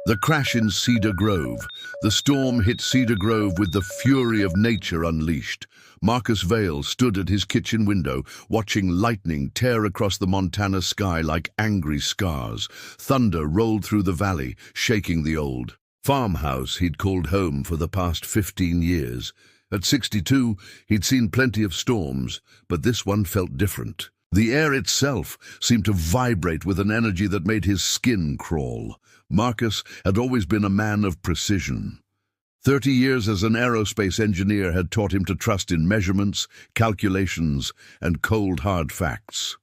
The crash in Cedar Grove. The storm hit Cedar Grove with the fury of nature unleashed. Marcus Vale stood at his kitchen window, watching lightning tear across the Montana sky like angry scars. Thunder rolled through the valley, shaking the old farmhouse he'd called home for the past 15 years. At 62, he'd seen plenty of storms, but this one felt different. The air itself seemed to vibrate with an energy that made his skin crawl. Marcus had always been a man of precision. 30 years as an aerospace engineer had taught him to trust in measurements, calculations, and cold, hard facts.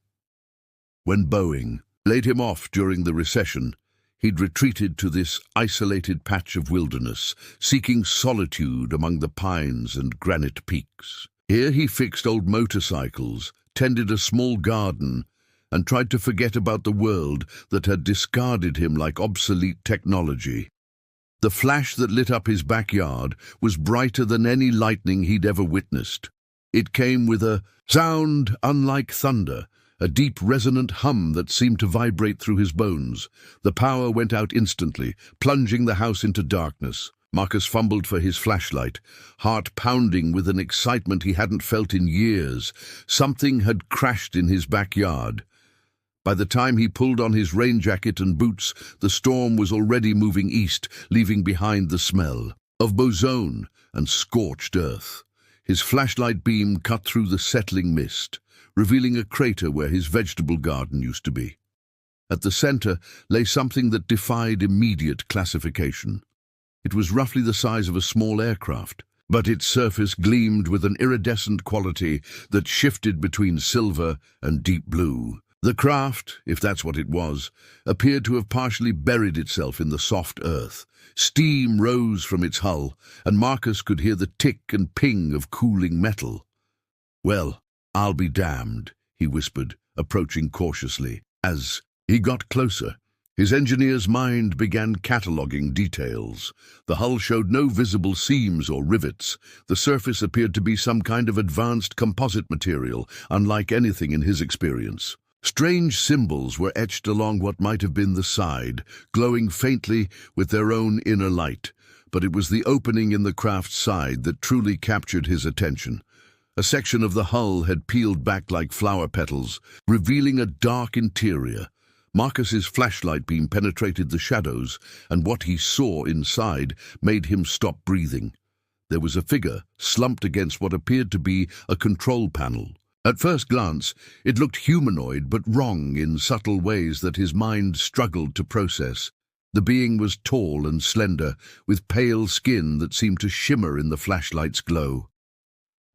When Boeing laid him off during the recession, he'd retreated to this isolated patch of wilderness, seeking solitude among the pines and granite peaks. Here he fixed old motorcycles, tended a small garden, and tried to forget about the world that had discarded him like obsolete technology. The flash that lit up his backyard was brighter than any lightning he'd ever witnessed. It came with a sound unlike thunder, a deep resonant hum that seemed to vibrate through his bones. The power went out instantly, plunging the house into darkness. Marcus fumbled for his flashlight, heart pounding with an excitement he hadn't felt in years. Something had crashed in his backyard. By the time he pulled on his rain jacket and boots, the storm was already moving east, leaving behind the smell of ozone and scorched earth. His flashlight beam cut through the settling mist, revealing a crater where his vegetable garden used to be. At the center lay something that defied immediate classification. It was roughly the size of a small aircraft, but its surface gleamed with an iridescent quality that shifted between silver and deep blue. The craft, if that's what it was, appeared to have partially buried itself in the soft earth. Steam rose from its hull, and Marcus could hear the tick and ping of cooling metal. "Well, I'll be damned," he whispered, approaching cautiously. As he got closer, his engineer's mind began cataloguing details. The hull showed no visible seams or rivets. The surface appeared to be some kind of advanced composite material, unlike anything in his experience. Strange symbols were etched along what might have been the side, glowing faintly with their own inner light. But it was the opening in the craft's side that truly captured his attention. A section of the hull had peeled back like flower petals, revealing a dark interior. Marcus's flashlight beam penetrated the shadows, and what he saw inside made him stop breathing. There was a figure slumped against what appeared to be a control panel. At first glance, it looked humanoid but wrong in subtle ways that his mind struggled to process. The being was tall and slender, with pale skin that seemed to shimmer in the flashlight's glow.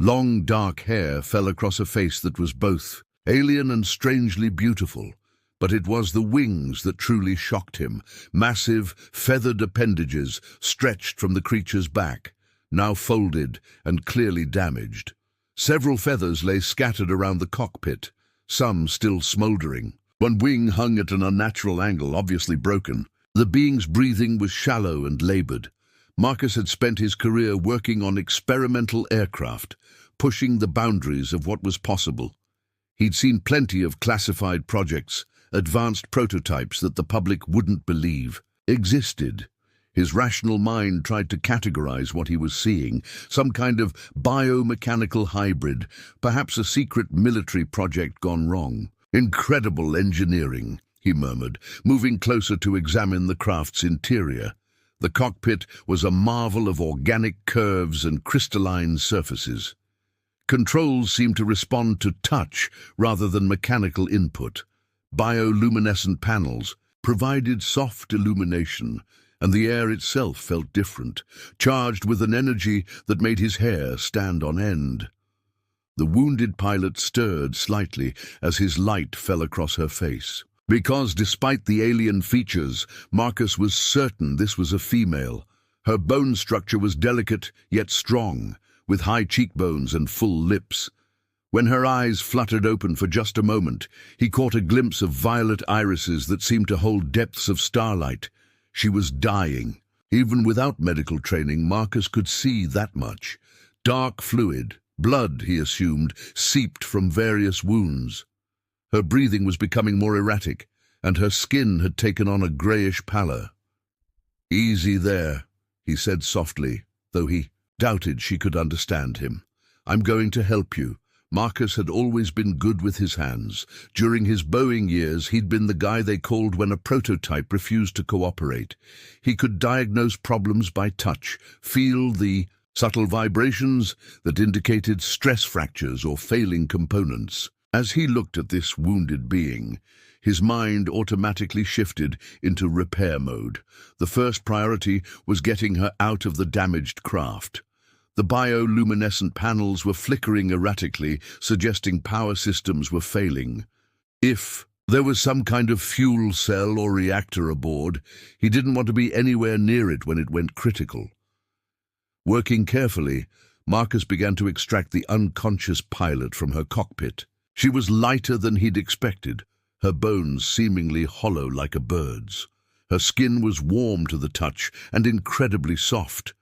Long, dark hair fell across a face that was both alien and strangely beautiful. But it was the wings that truly shocked him. Massive, feathered appendages stretched from the creature's back, now folded and clearly damaged. Several feathers lay scattered around the cockpit, some still smoldering. One wing hung at an unnatural angle, obviously broken. The being's breathing was shallow and labored. Marcus had spent his career working on experimental aircraft, pushing the boundaries of what was possible. He'd seen plenty of classified projects, advanced prototypes that the public wouldn't believe existed. His rational mind tried to categorize what he was seeing, some kind of biomechanical hybrid, perhaps a secret military project gone wrong. "Incredible engineering," he murmured, moving closer to examine the craft's interior. The cockpit was a marvel of organic curves and crystalline surfaces. Controls seemed to respond to touch rather than mechanical input. Bioluminescent panels provided soft illumination, and the air itself felt different, charged with an energy that made his hair stand on end. The wounded pilot stirred slightly as his light fell across her face. Because, despite the alien features, Marcus was certain this was a female. Her bone structure was delicate yet strong, with high cheekbones and full lips. When her eyes fluttered open for just a moment, he caught a glimpse of violet irises that seemed to hold depths of starlight. She was dying. Even without medical training, Marcus could see that much. Dark fluid, blood, he assumed, seeped from various wounds. Her breathing was becoming more erratic, and her skin had taken on a greyish pallor. "Easy there," he said softly, though he doubted she could understand him. "I'm going to help you." Marcus had always been good with his hands. During his Boeing years, he'd been the guy they called when a prototype refused to cooperate. He could diagnose problems by touch, feel the subtle vibrations that indicated stress fractures or failing components. As he looked at this wounded being, his mind automatically shifted into repair mode. The first priority was getting her out of the damaged craft. The bioluminescent panels were flickering erratically, suggesting power systems were failing. If there was some kind of fuel cell or reactor aboard, he didn't want to be anywhere near it when it went critical. Working carefully, Marcus began to extract the unconscious pilot from her cockpit. She was lighter than he'd expected, her bones seemingly hollow like a bird's. Her skin was warm to the touch and incredibly soft,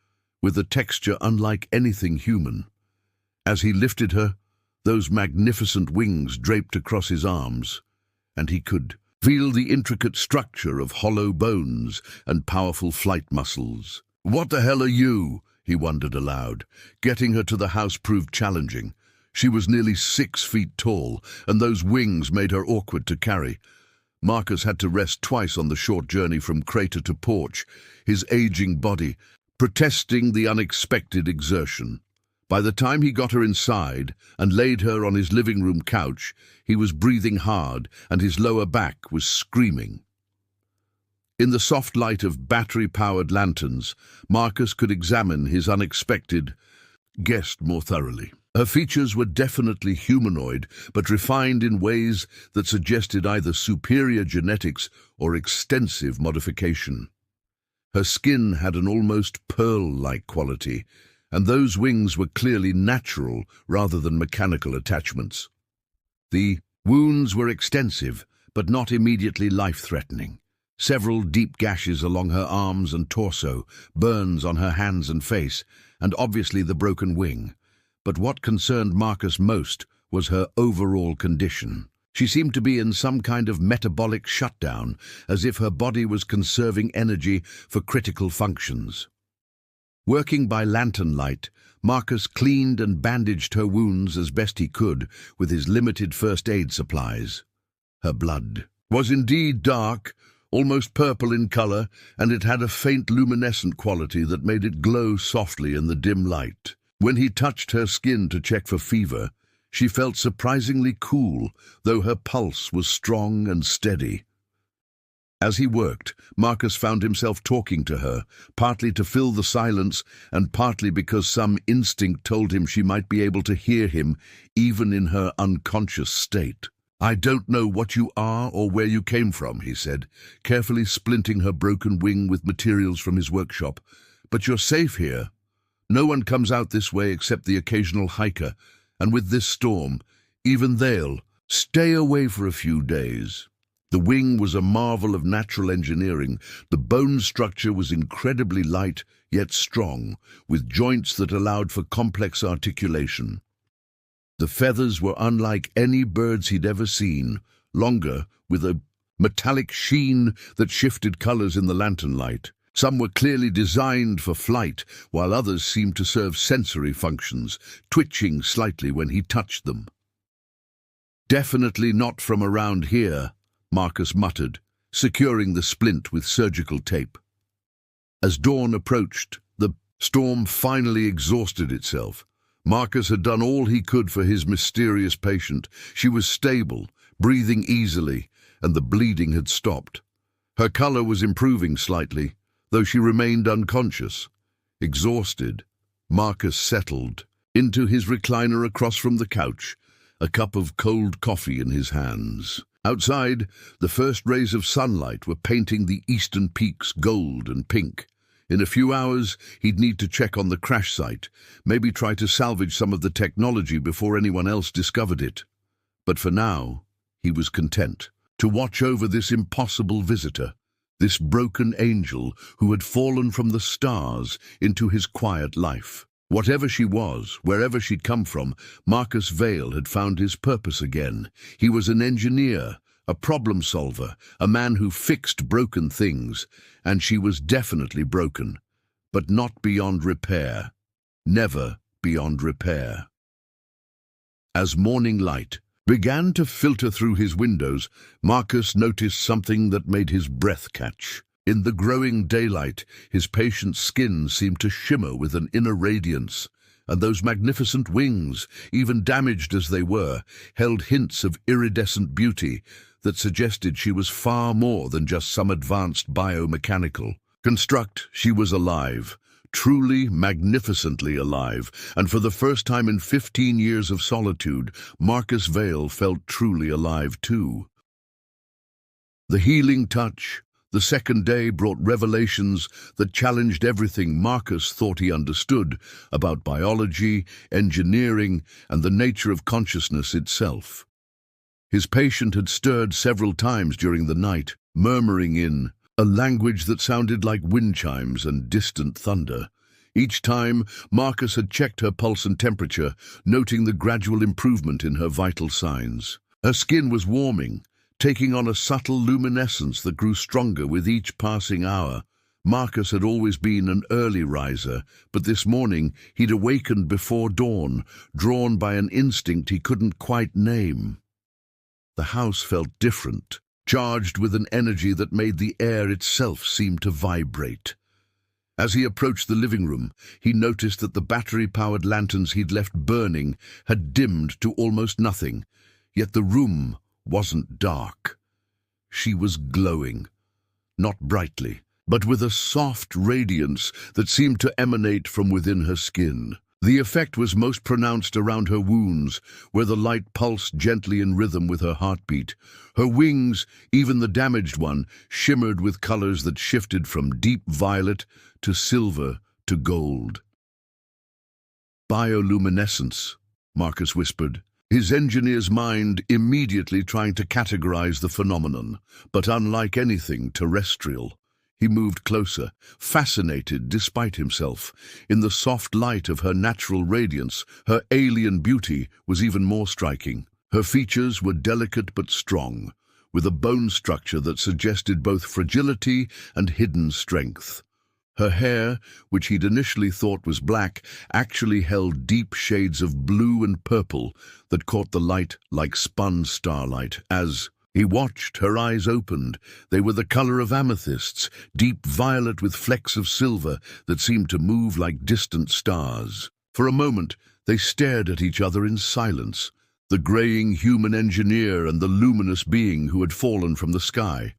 with a texture unlike anything human. As he lifted her, those magnificent wings draped across his arms, and he could feel the intricate structure of hollow bones and powerful flight muscles. "What the hell are you?" he wondered aloud. Getting her to the house proved challenging. She was nearly 6 feet tall, and those wings made her awkward to carry. Marcus had to rest twice on the short journey from crater to porch, his aging body protesting the unexpected exertion. By the time he got her inside and laid her on his living room couch, he was breathing hard and his lower back was screaming. In the soft light of battery-powered lanterns, Marcus could examine his unexpected guest more thoroughly. Her features were definitely humanoid, but refined in ways that suggested either superior genetics or extensive modification. Her skin had an almost pearl-like quality, and those wings were clearly natural rather than mechanical attachments. The wounds were extensive, but not immediately life-threatening. Several deep gashes along her arms and torso, burns on her hands and face, and obviously the broken wing. But what concerned Marcus most was her overall condition. She seemed to be in some kind of metabolic shutdown, as if her body was conserving energy for critical functions. Working by lantern light, Marcus cleaned and bandaged her wounds as best he could with his limited first aid supplies. Her blood was indeed dark, almost purple in color, and it had a faint luminescent quality that made it glow softly in the dim light. When he touched her skin to check for fever, she felt surprisingly cool, though her pulse was strong and steady. As he worked, Marcus found himself talking to her, partly to fill the silence and partly because some instinct told him she might be able to hear him even in her unconscious state. "I don't know what you are or where you came from," he said, carefully splinting her broken wing with materials from his workshop, "but you're safe here. No one comes out this way except the occasional hiker, and with this storm, even they'll stay away for a few days." The wing was a marvel of natural engineering. The bone structure was incredibly light, yet strong, with joints that allowed for complex articulation. The feathers were unlike any birds he'd ever seen, longer, with a metallic sheen that shifted colors in the lantern light. Some were clearly designed for flight, while others seemed to serve sensory functions, twitching slightly when he touched them. "Definitely not from around here," Marcus muttered, securing the splint with surgical tape. As dawn approached, the storm finally exhausted itself. Marcus had done all he could for his mysterious patient. She was stable, breathing easily, and the bleeding had stopped. Her color was improving slightly, though she remained unconscious. Exhausted, Marcus settled into his recliner across from the couch, a cup of cold coffee in his hands. Outside, the first rays of sunlight were painting the eastern peaks gold and pink. In a few hours, he'd need to check on the crash site, maybe try to salvage some of the technology before anyone else discovered it. But for now, he was content to watch over this impossible visitor, this broken angel who had fallen from the stars into his quiet life. Whatever she was, wherever she'd come from, Marcus Vale had found his purpose again. He was an engineer, a problem solver, a man who fixed broken things, and she was definitely broken, but not beyond repair. Never beyond repair. As morning light began to filter through his windows, Marcus noticed something that made his breath catch. In the growing daylight, his patient's skin seemed to shimmer with an inner radiance, and those magnificent wings, even damaged as they were, held hints of iridescent beauty that suggested she was far more than just some advanced biomechanical construct. She was alive, truly magnificently alive, and for the first time in 15 years of solitude, Marcus Vale felt truly alive too. The healing touch, the second day, brought revelations that challenged everything Marcus thought he understood about biology, engineering, and the nature of consciousness itself. His patient had stirred several times during the night, murmuring in a language that sounded like wind chimes and distant thunder. Each time, Marcus had checked her pulse and temperature, noting the gradual improvement in her vital signs. Her skin was warming, taking on a subtle luminescence that grew stronger with each passing hour. Marcus had always been an early riser, but this morning he'd awakened before dawn, drawn by an instinct he couldn't quite name. The house felt different, charged with an energy that made the air itself seem to vibrate. As he approached the living room, he noticed that the battery-powered lanterns he'd left burning had dimmed to almost nothing, yet the room wasn't dark. She was glowing, not brightly, but with a soft radiance that seemed to emanate from within her skin. The effect was most pronounced around her wounds, where the light pulsed gently in rhythm with her heartbeat. Her wings, even the damaged one, shimmered with colors that shifted from deep violet to silver to gold. Bioluminescence, Marcus whispered, his engineer's mind immediately trying to categorize the phenomenon, but unlike anything terrestrial. He moved closer, fascinated despite himself. In the soft light of her natural radiance, her alien beauty was even more striking. Her features were delicate but strong, with a bone structure that suggested both fragility and hidden strength. Her hair, which he'd initially thought was black, actually held deep shades of blue and purple that caught the light like spun starlight. As he watched, her eyes opened. They were the color of amethysts, deep violet with flecks of silver that seemed to move like distant stars. For a moment, they stared at each other in silence, the graying human engineer and the luminous being who had fallen from the sky.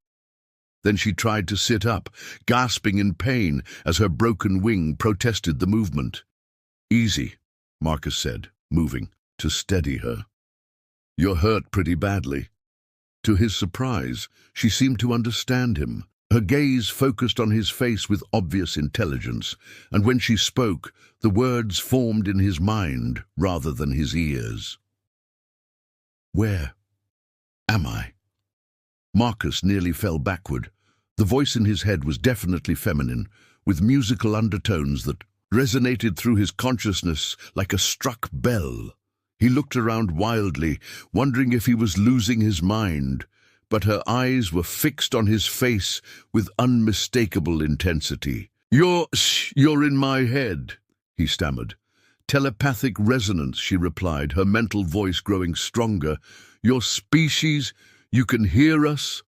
Then she tried to sit up, gasping in pain as her broken wing protested the movement. "Easy," Marcus said, moving to steady her. "You're hurt pretty badly." To his surprise, she seemed to understand him. Her gaze focused on his face with obvious intelligence, and when she spoke, the words formed in his mind rather than his ears. "Where am I?" Marcus nearly fell backward. The voice in his head was definitely feminine, with musical undertones that resonated through his consciousness like a struck bell. He looked around wildly, wondering if he was losing his mind, but her eyes were fixed on his face with unmistakable intensity. You're in my head," he stammered. "Telepathic resonance," she replied, her mental voice growing stronger. "Your species, you can hear us?"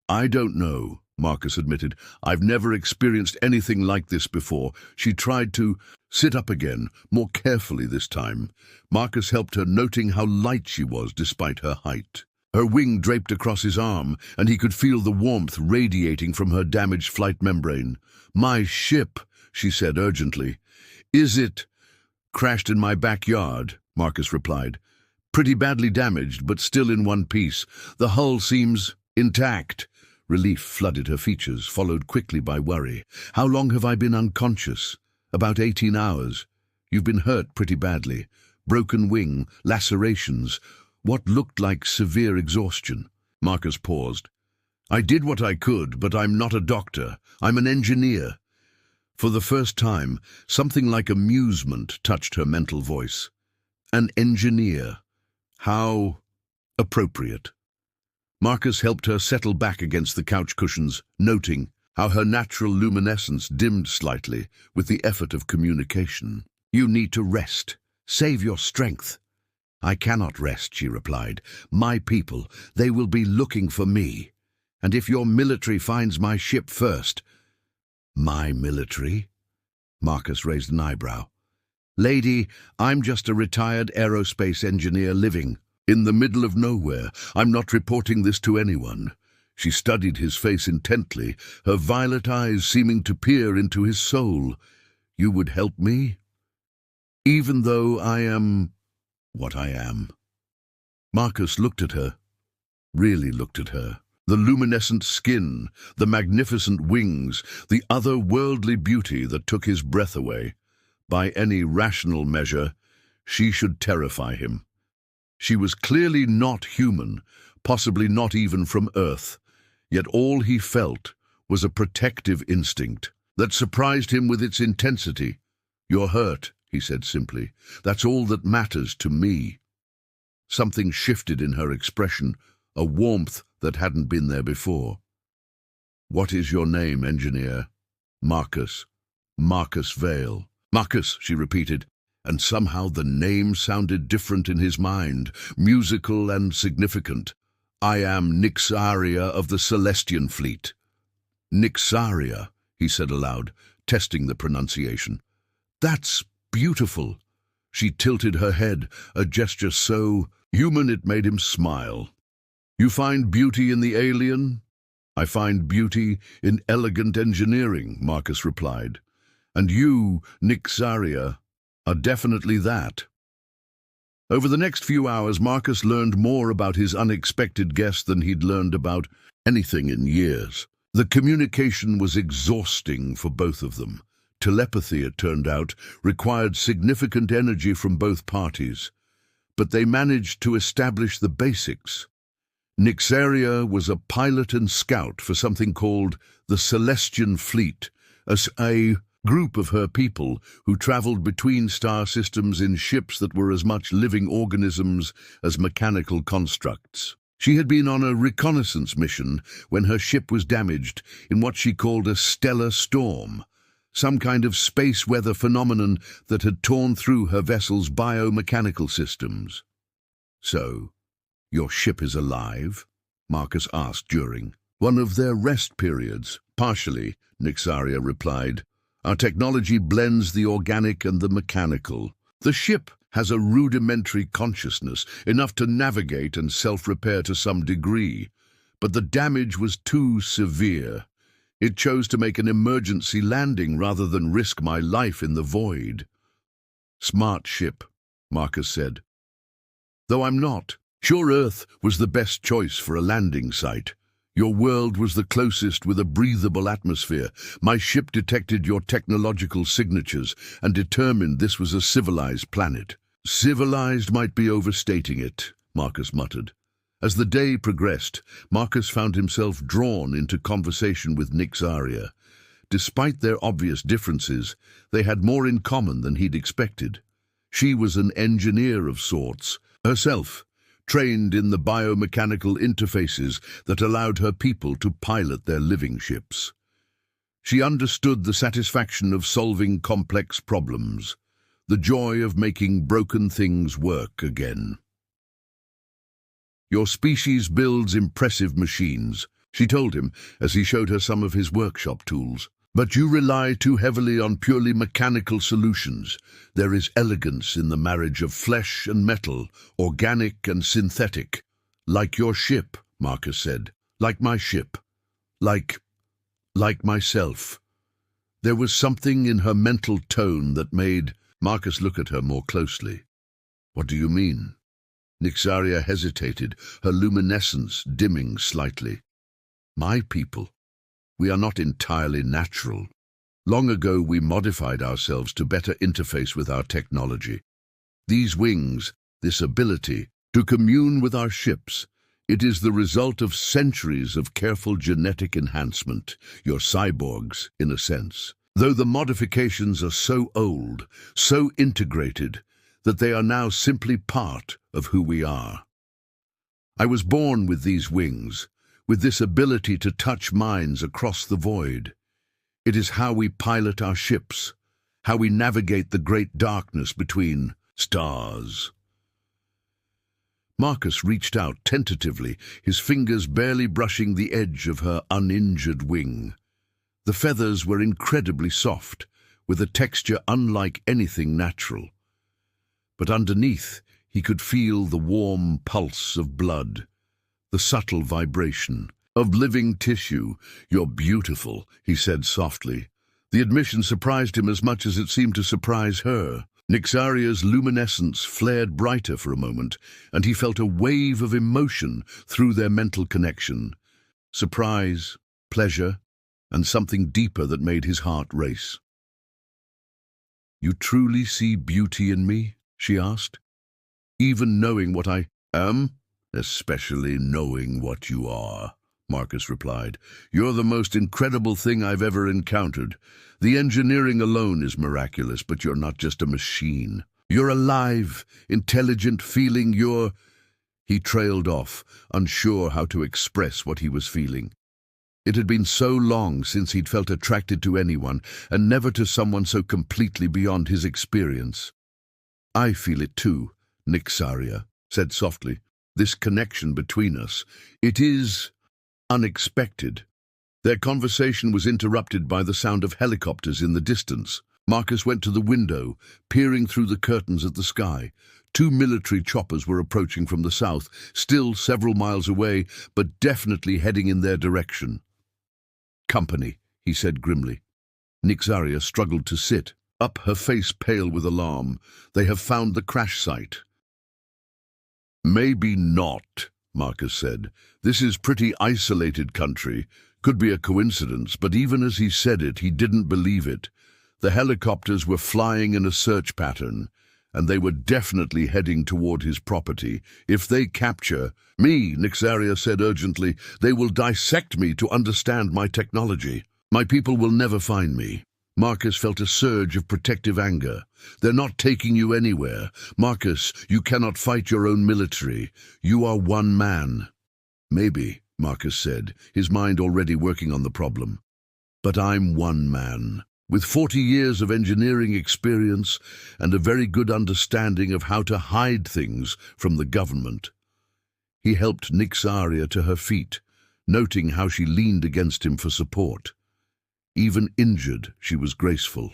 "I don't know," Marcus admitted. "I've never experienced anything like this before." She tried to sit up again, more carefully this time. Marcus helped her, noting how light she was despite her height. Her wing draped across his arm, and he could feel the warmth radiating from her damaged flight membrane. "My ship," she said urgently. "Is it?" "Crashed in my backyard," Marcus replied. "Pretty badly damaged, but still in one piece. The hull seems intact." Relief flooded her features, followed quickly by worry. "How long have I been unconscious?" "About 18 hours. You've been hurt pretty badly. Broken wing, lacerations, what looked like severe exhaustion." Marcus paused. "I did what I could, but I'm not a doctor. I'm an engineer." For the first time, something like amusement touched her mental voice. An engineer. How appropriate. Marcus helped her settle back against the couch cushions, noting how her natural luminescence dimmed slightly with the effort of communication. "You need to rest. Save your strength." "I cannot rest," she replied. "My people, they will be looking for me. And if your military finds my ship first—" "My military?" Marcus raised an eyebrow. "Lady, I'm just a retired aerospace engineer living in the middle of nowhere. I'm not reporting this to anyone." She studied his face intently, her violet eyes seeming to peer into his soul. "You would help me? Even though I am what I am." Marcus looked at her, really looked at her. The luminescent skin, the magnificent wings, the otherworldly beauty that took his breath away. By any rational measure, she should terrify him. She was clearly not human, possibly not even from Earth, yet all he felt was a protective instinct that surprised him with its intensity. "You're hurt," he said simply. "That's all that matters to me." Something shifted in her expression, a warmth that hadn't been there before. "What is your name, engineer?" "Marcus. Marcus Vale." "Marcus," she repeated, and somehow the name sounded different in his mind, musical and significant. "I am Nixaria of the Celestian Fleet." "Nixaria," he said aloud, testing the pronunciation. "That's beautiful." She tilted her head, a gesture so human it made him smile. "You find beauty in the alien?" "I find beauty in elegant engineering," Marcus replied. "And you, Nixaria, are definitely that." Over the next few hours, Marcus learned more about his unexpected guest than he'd learned about anything in years. The communication was exhausting for both of them. Telepathy, it turned out, required significant energy from both parties. But they managed to establish the basics. Nixaria was a pilot and scout for something called the Celestian Fleet, a group of her people who traveled between star systems in ships that were as much living organisms as mechanical constructs. She had been on a reconnaissance mission when her ship was damaged in what she called a stellar storm, some kind of space weather phenomenon that had torn through her vessel's biomechanical systems. "So, your ship is alive?" Marcus asked during one of their rest periods. "Partially," Nixaria replied. "Our technology blends the organic and the mechanical. The ship has a rudimentary consciousness, enough to navigate and self-repair to some degree. But the damage was too severe. It chose to make an emergency landing rather than risk my life in the void." "Smart ship," Marcus said. "Though I'm not sure Earth was the best choice for a landing site. Your world was the closest with a breathable atmosphere. My ship detected your technological signatures and determined this was a civilized planet." "Civilized might be overstating it," Marcus muttered. As the day progressed, Marcus found himself drawn into conversation with Nixaria. Despite their obvious differences, they had more in common than he'd expected. She was an engineer of sorts, herself, trained in the biomechanical interfaces that allowed her people to pilot their living ships. She understood the satisfaction of solving complex problems, the joy of making broken things work again. "Your species builds impressive machines," she told him as he showed her some of his workshop tools. "But you rely too heavily on purely mechanical solutions. There is elegance in the marriage of flesh and metal, organic and synthetic. Like your ship," Marcus said. "Like my ship. Like myself." There was something in her mental tone that made Marcus look at her more closely. "What do you mean?" Nixaria hesitated, her luminescence dimming slightly. "My people. We are not entirely natural. Long ago we modified ourselves to better interface with our technology. These wings, this ability to commune with our ships, it is the result of centuries of careful genetic enhancement, your cyborgs, in a sense. Though the modifications are so old, so integrated, that they are now simply part of who we are." I was born with these wings, with this ability to touch minds across the void. It is how we pilot our ships, how we navigate the great darkness between stars." Marcus reached out tentatively, his fingers barely brushing the edge of her uninjured wing. The feathers were incredibly soft, with a texture unlike anything natural. But underneath, he could feel the warm pulse of blood, the subtle vibration of living tissue. "You're beautiful," he said softly. The admission surprised him as much as it seemed to surprise her. Nyxaria's luminescence flared brighter for a moment, and he felt a wave of emotion through their mental connection. Surprise, pleasure, and something deeper that made his heart race. "You truly see beauty in me?" she asked. "Even knowing what I am?" "Especially knowing what you are," Marcus replied. "You're the most incredible thing I've ever encountered. The engineering alone is miraculous, but you're not just a machine. You're alive, intelligent, feeling. He trailed off, unsure how to express what he was feeling. It had been so long since he'd felt attracted to anyone, and never to someone so completely beyond his experience. "I feel it too," Nyxaria said softly. "This connection between us, it is unexpected." Their conversation was interrupted by the sound of helicopters in the distance. Marcus went to the window, peering through the curtains at the sky. 2 military choppers were approaching from the south, still several miles away, but definitely heading in their direction. "Company," he said grimly. Nyxaria struggled to sit, up, her face pale with alarm. "They have found the crash site." "Maybe not," Marcus said. "This is pretty isolated country. Could be a coincidence," but even as he said it, he didn't believe it. The helicopters were flying in a search pattern, and they were definitely heading toward his property. "If they capture me," Nyxaria said urgently, "they will dissect me to understand my technology. My people will never find me." Marcus felt a surge of protective anger. "They're not taking you anywhere. Marcus, you cannot fight your own military. You are one man." "Maybe," Marcus said, his mind already working on the problem. "But I'm one man, with 40 years of engineering experience and a very good understanding of how to hide things from the government." He helped Nyxaria to her feet, noting how she leaned against him for support. Even injured, she was graceful,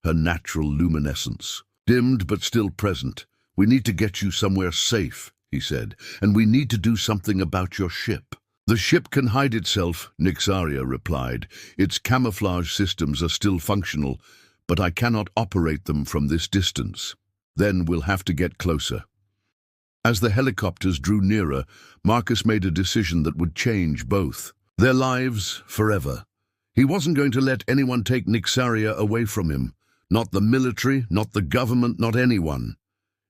her natural luminescence dimmed but still present. "We need to get you somewhere safe," he said, "and we need to do something about your ship." "The ship can hide itself," Nyxaria replied. "Its camouflage systems are still functional, but I cannot operate them from this distance. Then we'll have to get closer." As the helicopters drew nearer, Marcus made a decision that would change both their lives forever. He wasn't going to let anyone take Nyxaria away from him. Not the military, not the government, not anyone.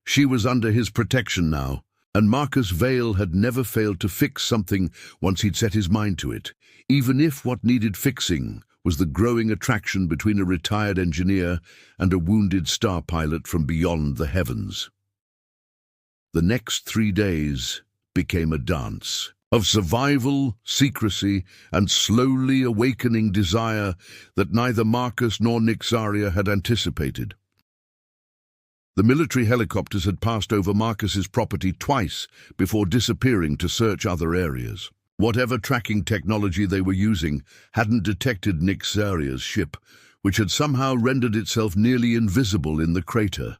She was under his protection now, and Marcus Vale had never failed to fix something once he'd set his mind to it, even if what needed fixing was the growing attraction between a retired engineer and a wounded star pilot from beyond the heavens. The next 3 days became a dance of survival, secrecy, and slowly awakening desire that neither Marcus nor Nyxaria had anticipated. The military helicopters had passed over Marcus's property twice before disappearing to search other areas. Whatever tracking technology they were using hadn't detected Nyxaria's ship, which had somehow rendered itself nearly invisible in the crater.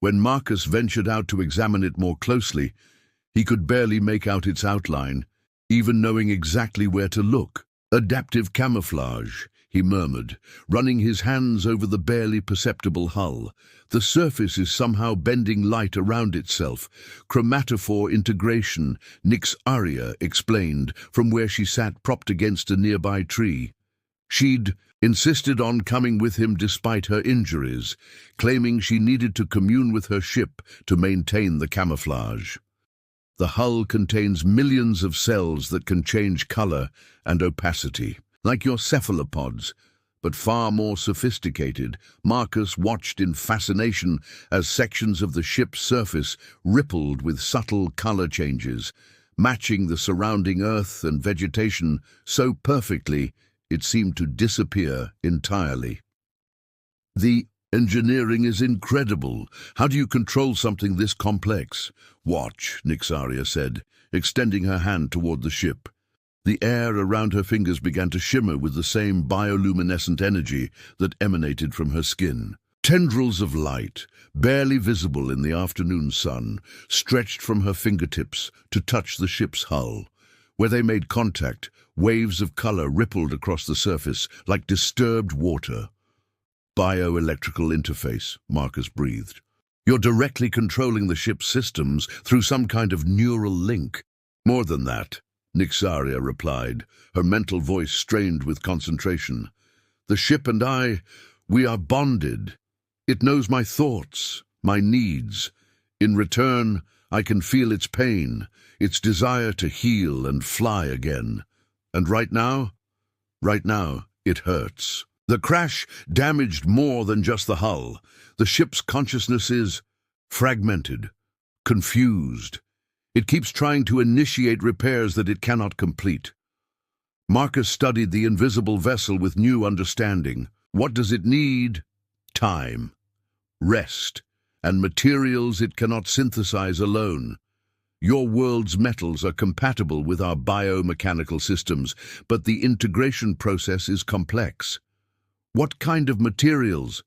When Marcus ventured out to examine it more closely, he could barely make out its outline, even knowing exactly where to look. "Adaptive camouflage," he murmured, running his hands over the barely perceptible hull. "The surface is somehow bending light around itself. Chromatophore integration," Nyxaria explained from where she sat propped against a nearby tree. She'd insisted on coming with him despite her injuries, claiming she needed to commune with her ship to maintain the camouflage. The hull contains millions of cells that can change color and opacity, like your cephalopods, but far more sophisticated. Marcus watched in fascination as sections of the ship's surface rippled with subtle color changes, matching the surrounding earth and vegetation so perfectly it seemed to disappear entirely. "The engineering is incredible. How do you control something this complex?" "Watch," Nixaria said, extending her hand toward the ship. The air around her fingers began to shimmer with the same bioluminescent energy that emanated from her skin. Tendrils of light, barely visible in the afternoon sun, stretched from her fingertips to touch the ship's hull. Where they made contact, waves of color rippled across the surface like disturbed water. "Bioelectrical interface," Marcus breathed. "You're directly controlling the ship's systems through some kind of neural link." "More than that," Nixaria replied, her mental voice strained with concentration. "The ship and I, we are bonded. It knows my thoughts, my needs. In return, I can feel its pain, its desire to heal and fly again. And right now, it hurts." The crash damaged more than just the hull. The ship's consciousness is fragmented, confused. It keeps trying to initiate repairs that it cannot complete. Marcus studied the invisible vessel with new understanding. What does it need? Time, rest, and materials it cannot synthesize alone. Your world's metals are compatible with our biomechanical systems, but the integration process is complex. What kind of materials?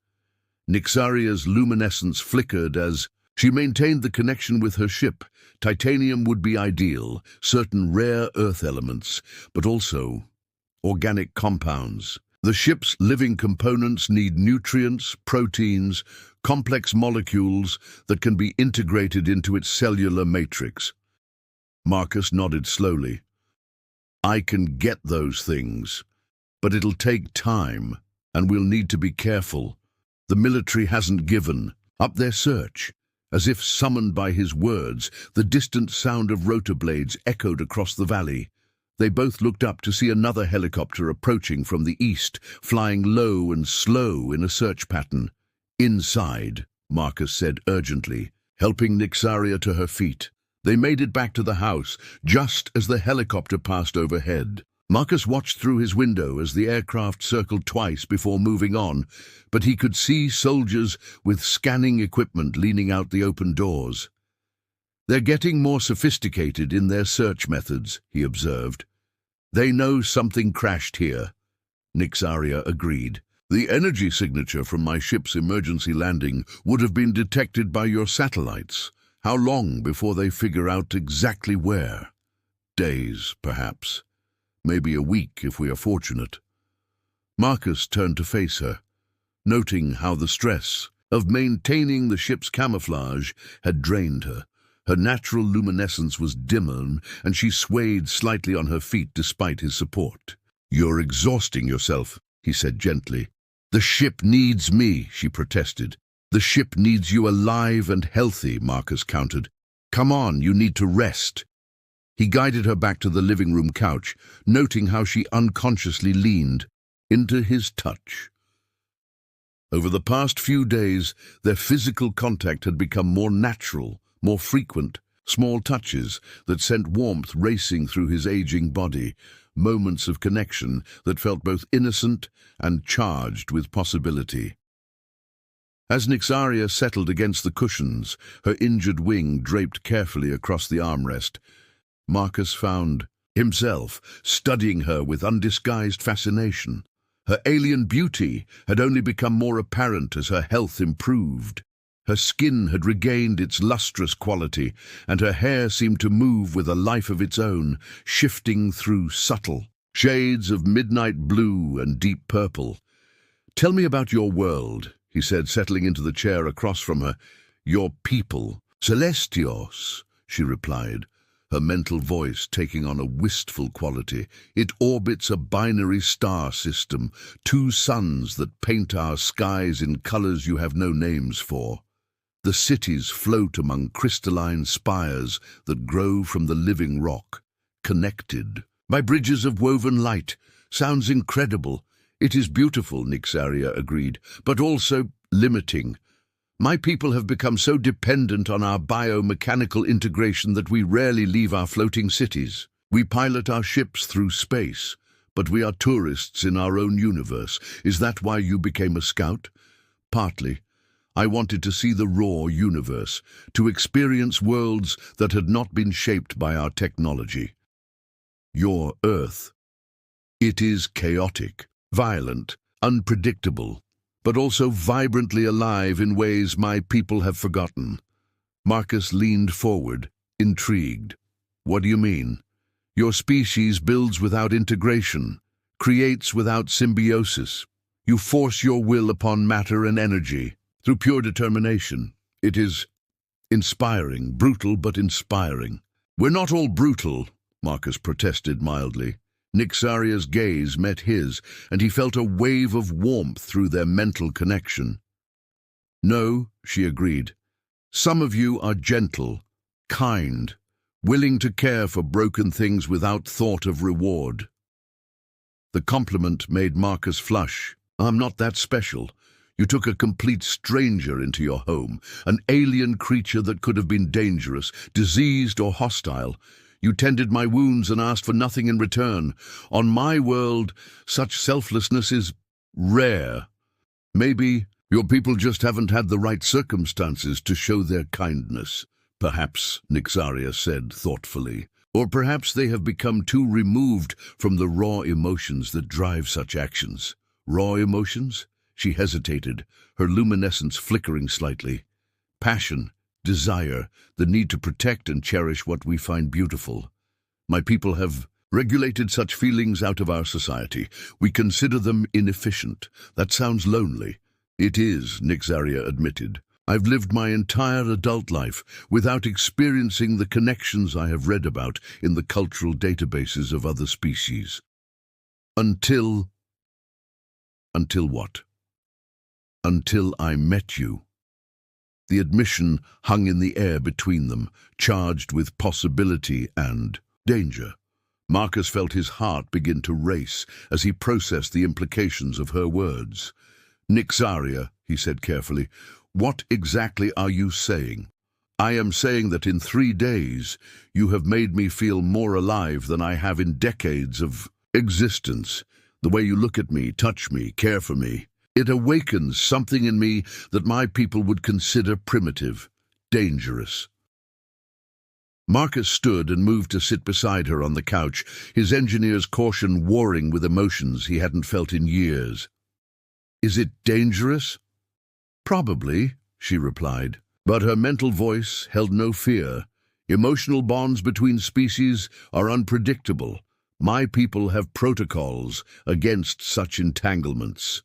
Nixaria's luminescence flickered as she maintained the connection with her ship. Titanium would be ideal, certain rare earth elements, but also organic compounds. The ship's living components need nutrients, proteins, complex molecules that can be integrated into its cellular matrix. Marcus nodded slowly. "I can get those things, but it'll take time. And we'll need to be careful. The military hasn't given up their search." As if summoned by his words, the distant sound of rotor blades echoed across the valley. They both looked up to see another helicopter approaching from the east, flying low and slow in a search pattern. "Inside," Marcus said urgently, helping Nixaria to her feet. They made it back to the house, just as the helicopter passed overhead. Marcus watched through his window as the aircraft circled twice before moving on, but he could see soldiers with scanning equipment leaning out the open doors. "They're getting more sophisticated in their search methods," he observed. "They know something crashed here." Nixaria agreed. "The energy signature from my ship's emergency landing would have been detected by your satellites. How long before they figure out exactly where?" "Days, perhaps. Maybe a week if we are fortunate." Marcus turned to face her, noting how the stress of maintaining the ship's camouflage had drained her. Her natural luminescence was dimmer, and she swayed slightly on her feet despite his support. "You're exhausting yourself," he said gently. "The ship needs me," she protested. "The ship needs you alive and healthy," Marcus countered. "Come on, you need to rest." He guided her back to the living room couch, noting how she unconsciously leaned into his touch. Over the past few days, their physical contact had become more natural, more frequent, small touches that sent warmth racing through his aging body, moments of connection that felt both innocent and charged with possibility. As Nixaria settled against the cushions, her injured wing draped carefully across the armrest, Marcus found himself studying her with undisguised fascination. Her alien beauty had only become more apparent as her health improved. Her skin had regained its lustrous quality, and her hair seemed to move with a life of its own, shifting through subtle shades of midnight blue and deep purple. "Tell me about your world," he said, settling into the chair across from her. "Your people." "Celestios," she replied, her mental voice taking on a wistful quality. "It orbits a binary star system, 2 suns that paint our skies in colors you have no names for. The cities float among crystalline spires that grow from the living rock, connected by bridges of woven light. Sounds incredible. It is beautiful, Nixaria agreed, but also limiting. My people have become so dependent on our biomechanical integration that we rarely leave our floating cities. We pilot our ships through space, but we are tourists in our own universe. Is that why you became a scout? Partly. I wanted to see the raw universe, to experience worlds that had not been shaped by our technology. Your Earth. It is chaotic, violent, unpredictable, but also vibrantly alive in ways my people have forgotten. Marcus leaned forward, intrigued. What do you mean? Your species builds without integration, creates without symbiosis. You force your will upon matter and energy, through pure determination. It is inspiring, brutal but inspiring. We're not all brutal, Marcus protested mildly. Nixaria's gaze met his, and he felt a wave of warmth through their mental connection. No, she agreed. Some of you are gentle, kind, willing to care for broken things without thought of reward. The compliment made Marcus flush. I'm not that special. You took a complete stranger into your home, an alien creature that could have been dangerous, diseased or hostile. You tended my wounds and asked for nothing in return. On my world, such selflessness is rare. Maybe your people just haven't had the right circumstances to show their kindness. Perhaps, Nixaria said thoughtfully. Or perhaps they have become too removed from the raw emotions that drive such actions. Raw emotions? She hesitated, her luminescence flickering slightly. Passion, desire, the need to protect and cherish what we find beautiful. My people have regulated such feelings out of our society. We consider them inefficient. That sounds lonely. It is, Nixaria admitted. I've lived my entire adult life without experiencing the connections I have read about in the cultural databases of other species. Until what? Until I met you. The admission hung in the air between them, charged with possibility and danger. Marcus felt his heart begin to race as he processed the implications of her words. Nixaria, he said carefully, what exactly are you saying? I am saying that in 3 days you have made me feel more alive than I have in decades of existence. The way you look at me, touch me, care for me. It awakens something in me that my people would consider primitive, dangerous. Marcus stood and moved to sit beside her on the couch, his engineer's caution warring with emotions he hadn't felt in years. Is it dangerous? Probably, she replied, but her mental voice held no fear. Emotional bonds between species are unpredictable. My people have protocols against such entanglements.